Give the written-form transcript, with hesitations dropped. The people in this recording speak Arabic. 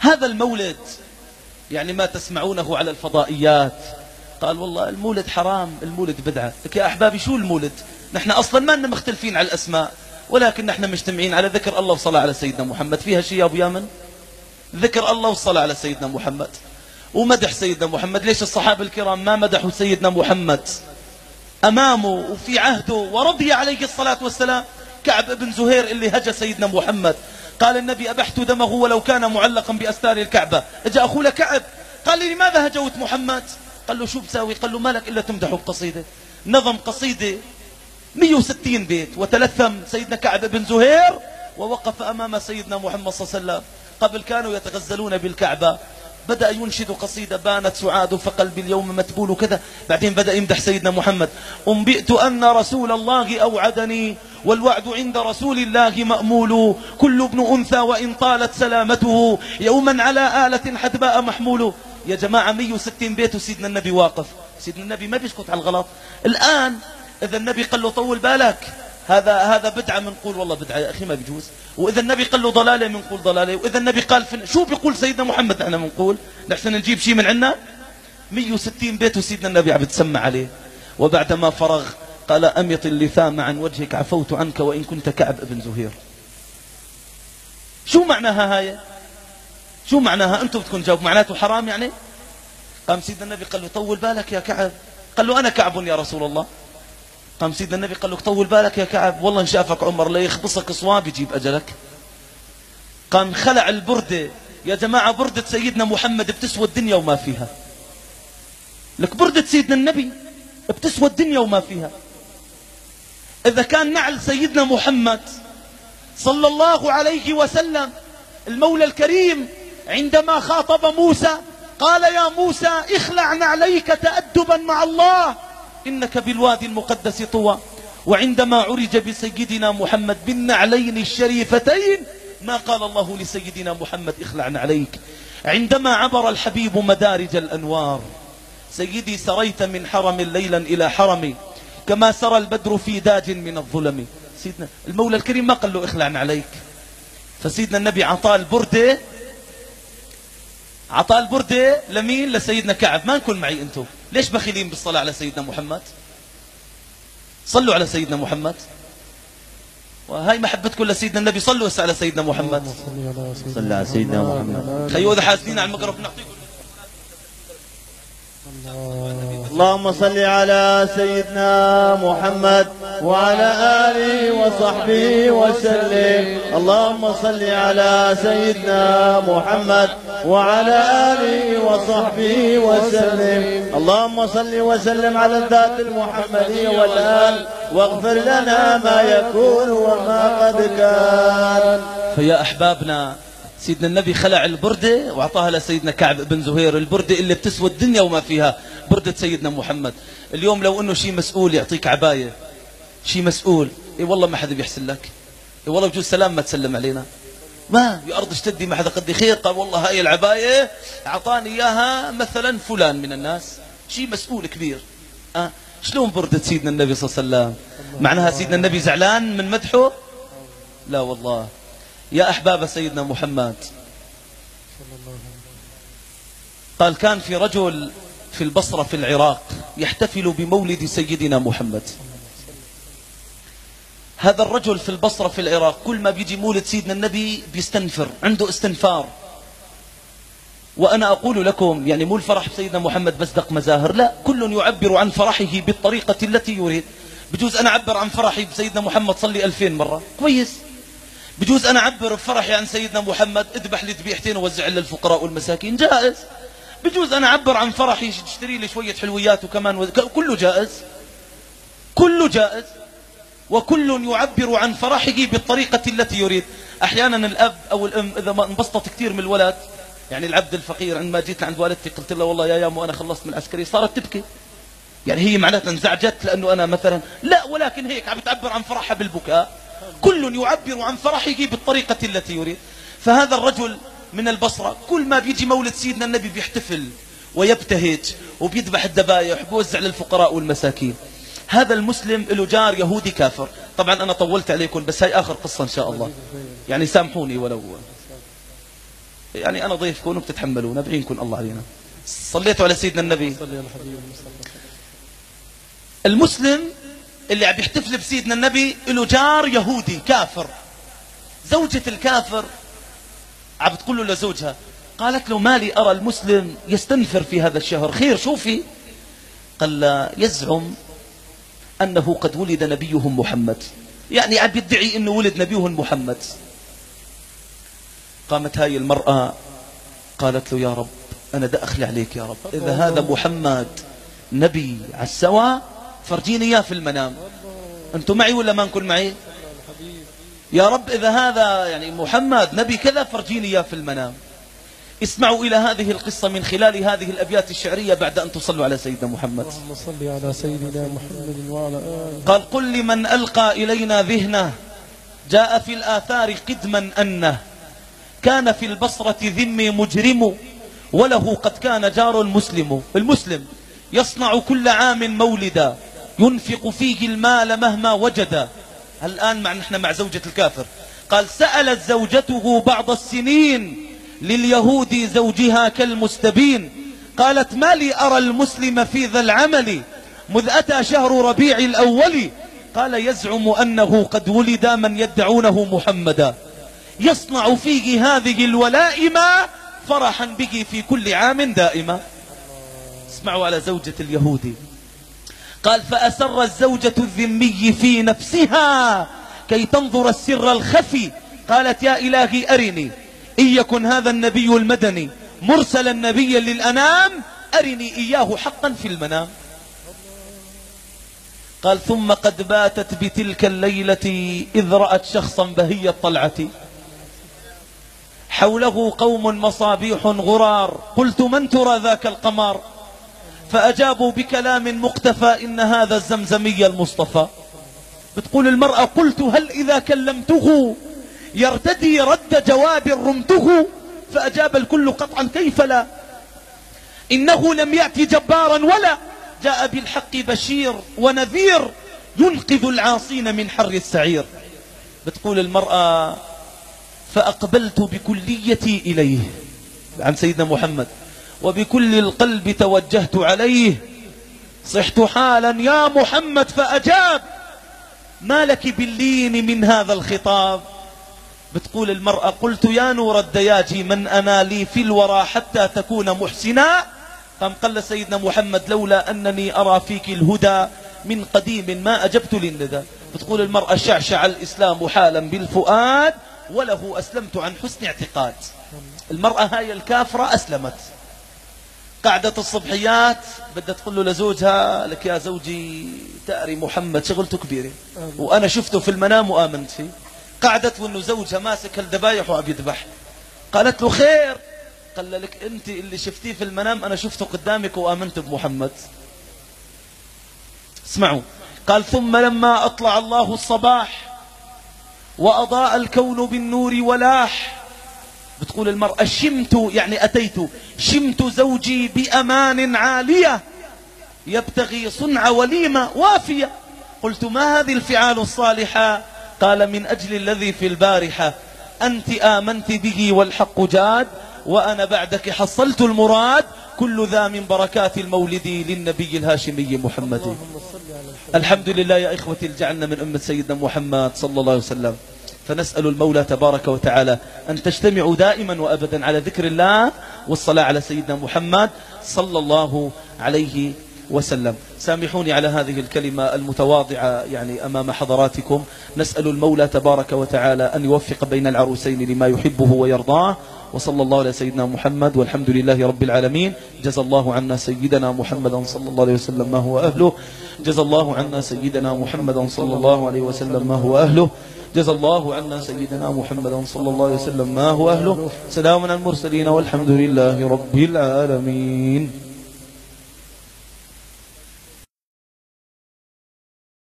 هذا المولد يعني ما تسمعونه على الفضائيات، قال والله المولد حرام، المولد بدعة. لك يا أحبابي شو المولد؟ نحن أصلا ما لنا مختلفين على الأسماء، ولكن نحن مجتمعين على ذكر الله والصلاة على سيدنا محمد. فيها شيء يا أبو يامن؟ ذكر الله والصلاة على سيدنا محمد ومدح سيدنا محمد. ليش الصحابة الكرام ما مدحوا سيدنا محمد أمامه وفي عهده ورضي عليه الصلاة والسلام؟ كعب بن زهير اللي هجى سيدنا محمد، قال النبي أبحت دمه ولو كان معلقا بأستار الكعبة. اجى أخوه لكعب قال لي لماذا هجوت محمد؟ قال له شو بساوي؟ قال له ما لك إلا تمدحه بقصيدة. نظم قصيدة 160 بيت وتلثم سيدنا كعب بن زهير ووقف أمام سيدنا محمد صلى الله عليه وسلم. قبل كانوا يتغزلون بالكعبة، بدأ ينشد قصيدة بانت سعاد فقلبي اليوم متبول وكذا. بعدين بدأ يمدح سيدنا محمد. أنبئت أن رسول الله أوعدني والوعد عند رسول الله مأمول، كل ابن أنثى وإن طالت سلامته يوما على آلة حدباء محمول. يا جماعة 160 بيت وسيدنا النبي واقف. سيدنا النبي ما بيسكت على الغلط. الآن إذا النبي قال له طول بالك هذا بدعة منقول والله بدعة يا أخي ما بيجوز، وإذا النبي قال له ضلالة منقول ضلالة، وإذا النبي قال شو بيقول سيدنا محمد نحن منقول نحن نجيب شيء من عنا. 160 بيت وسيدنا النبي عم بتسمع عليه. وبعدما فرغ قال أمط اللثام عن وجهك عفوت عنك وإن كنت كعب بن زهير. شو معناها هاي؟ شو معناها؟ أنتم بدكم تجاوب معناته حرام يعني؟ قام سيدنا النبي قال له طول بالك يا كعب. قال له أنا كعب يا رسول الله. قام سيدنا النبي قال له طول بالك يا كعب والله إن شافك عمر لا يخبصك صواب يجيب أجلك. قام خلع البردة. يا جماعة بردة سيدنا محمد بتسوى الدنيا وما فيها. لك بردة سيدنا النبي بتسوى الدنيا وما فيها. إذا كان نعل سيدنا محمد صلى الله عليه وسلم المولى الكريم عندما خاطب موسى قال يا موسى اخلع نعليك تأدبا مع الله إنك بالوادي المقدس طوى. وعندما عرج بسيدنا محمد بالنعلين الشريفتين ما قال الله لسيدنا محمد اخلع نعليك. عندما عبر الحبيب مدارج الأنوار سيدي سريت من حرم ليلا إلى حرمي كما سرى البدر في داج من الظلم. سيدنا المولى الكريم ما قال له اخلع نعليك. فسيدنا النبي عطاه البردة. عطاه البردة لمين؟ لسيدنا كعب. ما نكون معي انتم ليش بخيلين بالصلاة على سيدنا محمد؟ صلوا على سيدنا محمد. وهي محبتكم لسيدنا النبي. صلوا على سيدنا محمد. صلى على سيدنا محمد. خيو إذا حاسدين على المقرب نعطيكم. اللهم صل على سيدنا محمد وعلى آله وصحبه وسلم. اللهم صل على سيدنا محمد وعلى آله وصحبه وسلم. اللهم صل وسلم على الذات المحمدية والآل واغفر لنا ما يكون وما قد كان. فيا أحبابنا سيدنا النبي خلع البردة وعطاها لسيدنا كعب بن زهير. البردة اللي بتسوى الدنيا وما فيها بردة سيدنا محمد. اليوم لو انه شيء مسؤول يعطيك عباية، شيء مسؤول اي والله ما حدا بيحسن لك، اي والله بجوز سلام ما تسلم علينا، ما يا ارض اشتدي ما حدا قدي خير. قال والله هاي العباية اعطاني اياها مثلا فلان من الناس، شيء مسؤول كبير. شلون بردة سيدنا النبي صلى الله عليه وسلم؟ معناها سيدنا النبي زعلان من مدحه؟ لا والله. يا أحباب سيدنا محمد قال كان في رجل في البصرة في العراق يحتفل بمولد سيدنا محمد. هذا الرجل في البصرة في العراق كل ما بيجي مولد سيدنا النبي بيستنفر، عنده استنفار. وأنا أقول لكم يعني مو الفرح بسيدنا محمد بس دق مزاهر، لا، كل يعبر عن فرحه بالطريقة التي يريد. بجوز أنا أعبر عن فرحي بسيدنا محمد صلي 2000 مرة كويس. بجوز أنا أعبر بفرحي عن سيدنا محمد اذبح لي ذبيحتين ووزع للفقراء والمساكين، جائز. بجوز أنا أعبر عن فرحي اشتري لي شوية حلويات وكمان كله جائز، كله جائز. وكل يعبر عن فرحه بالطريقة التي يريد. أحيانا الأب أو الأم إذا ما انبسطت كثير من الولد، يعني العبد الفقير عندما جيت عند والدتي قلت له والله يا يامو أنا خلصت من العسكري، صارت تبكي. يعني هي معناتها انزعجت لأنه أنا مثلا لا، ولكن هيك عم تعبر عن فرحها بالبكاء. كل يعبر عن فرحه بالطريقة التي يريد. فهذا الرجل من البصرة كل ما بيجي مولد سيدنا النبي بيحتفل ويبتهج وبيذبح الذبائح وبيوزع للفقراء والمساكين. هذا المسلم له جار يهودي كافر. طبعا أنا طولت عليكم بس هاي آخر قصة إن شاء الله، يعني سامحوني ولو. يعني أنا ضيفكم وبتتحملونا، بعينكم الله علينا. صليتوا على سيدنا النبي. المسلم اللي عم يحتفل بسيدنا النبي له جار يهودي كافر. زوجة الكافر عم تقول له لزوجها، قالت له: ما لي أرى المسلم يستنفر في هذا الشهر، خير شوفي؟ قال لا، يزعم أنه قد ولد نبيهم محمد، يعني عم يدعي أنه ولد نبيهم محمد. قامت هاي المرأة قالت له: يا رب أنا دا أخلي عليك يا رب، إذا هذا محمد نبي على السوا فرجيني إياه في المنام. أنتم معي ولا ما نكون معي؟ يا رب إذا هذا يعني محمد نبي كذا فرجيني إياه في المنام. اسمعوا إلى هذه القصة من خلال هذه الأبيات الشعرية بعد أن تصلوا على سيدنا محمد. اللهم صل على سيدنا محمد وعلى آله. قال: قل لمن ألقى إلينا ذهنه، جاء في الآثار قدما أنه، كان في البصرة ذمي مجرم، وله قد كان جار مسلم. المسلم يصنع كل عام مولدا، ينفق فيه المال مهما وجد. الآن نحن مع زوجة الكافر. قال: سألت زوجته بعض السنين لليهود زوجها كالمستبين، قالت: ما لي أرى المسلم في ذا العمل، مذ أتى شهر ربيع الأول. قال: يزعم أنه قد ولد من يدعونه محمدا، يصنع فيه هذه الولائم، فرحا به في كل عام دائما. اسمعوا على زوجة اليهودي. قال: فأسر الزوجة الذمي في نفسها كي تنظر السر الخفي، قالت: يا إلهي أرني إن يكن هذا النبي المدني مرسلا نبيا للأنام، أرني إياه حقا في المنام. قال: ثم قد باتت بتلك الليلة إذ رأت شخصا بهي الطلعة، حوله قوم مصابيح غرار، قلت: من ترى ذاك القمر؟ فأجابوا بكلام مقتفى: إن هذا الزمزمي المصطفى. بتقول المرأة: قلت: هل إذا كلمته يرتدي رد جواب رمته؟ فأجاب الكل قطعا: كيف لا، إنه لم يأتي جبارا ولا، جاء بالحق بشير ونذير، ينقذ العاصين من حر السعير. بتقول المرأة: فأقبلت بكليتي إليه، عن سيدنا محمد، وبكل القلب توجهت عليه، صحت حالا يا محمد فأجاب، ما لك باللين من هذا الخطاب؟ بتقول المرأة: قلت: يا نور الدياجي، من أنا لي في الورى حتى تكون محسنا؟ قام قال سيدنا محمد: لولا أنني أرى فيك الهدى من قديم ما أجبت للندى. بتقول المرأة: شعشع الإسلام حالا بالفؤاد، وله أسلمت عن حسن اعتقاد. المرأة هاي الكافرة أسلمت، قعدت الصبحيات بدها تقول له لزوجها: لك يا زوجي تأري محمد شغلته كبيرة، وأنا شفته في المنام وآمنت فيه. قعدت وأنه زوجها ماسك الذبايح وعم يذبح. قالت له: خير؟ قال لك: أنت اللي شفتيه في المنام أنا شفته قدامك وآمنت بمحمد. اسمعوا. قال: ثم لما أطلع الله الصباح وأضاء الكون بالنور ولاح، بتقول المرأة: شمت، يعني أتيت، شمت زوجي بأمان عالية يبتغي صنع وليمة وافية. قلت: ما هذه الفعال الصالحة؟ قال: من أجل الذي في البارحة، أنت آمنت به والحق جاد، وأنا بعدك حصلت المراد، كل ذا من بركات المولد للنبي الهاشمي محمد. الحمد لله يا إخوتي، جعلنا من أمة سيدنا محمد صلى الله عليه وسلم. فنسأل المولى تبارك وتعالى أن تجتمعوا دائما وأبدا على ذكر الله والصلاة على سيدنا محمد صلى الله عليه وسلم. سامحوني على هذه الكلمة المتواضعة يعني أمام حضراتكم. نسأل المولى تبارك وتعالى أن يوفق بين العروسين لما يحبه ويرضاه، وصلى الله على سيدنا محمد، والحمد لله رب العالمين. جزى الله عنا سيدنا محمدا صلى الله عليه وسلم ما هو أهله. جزى الله عنا سيدنا محمدا صلى الله عليه وسلم ما هو أهله. جزى الله عنا سيدنا محمدا صلى الله عليه وسلام ما هو أهله. سلام على المرسلين والحمد لله رب العالمين.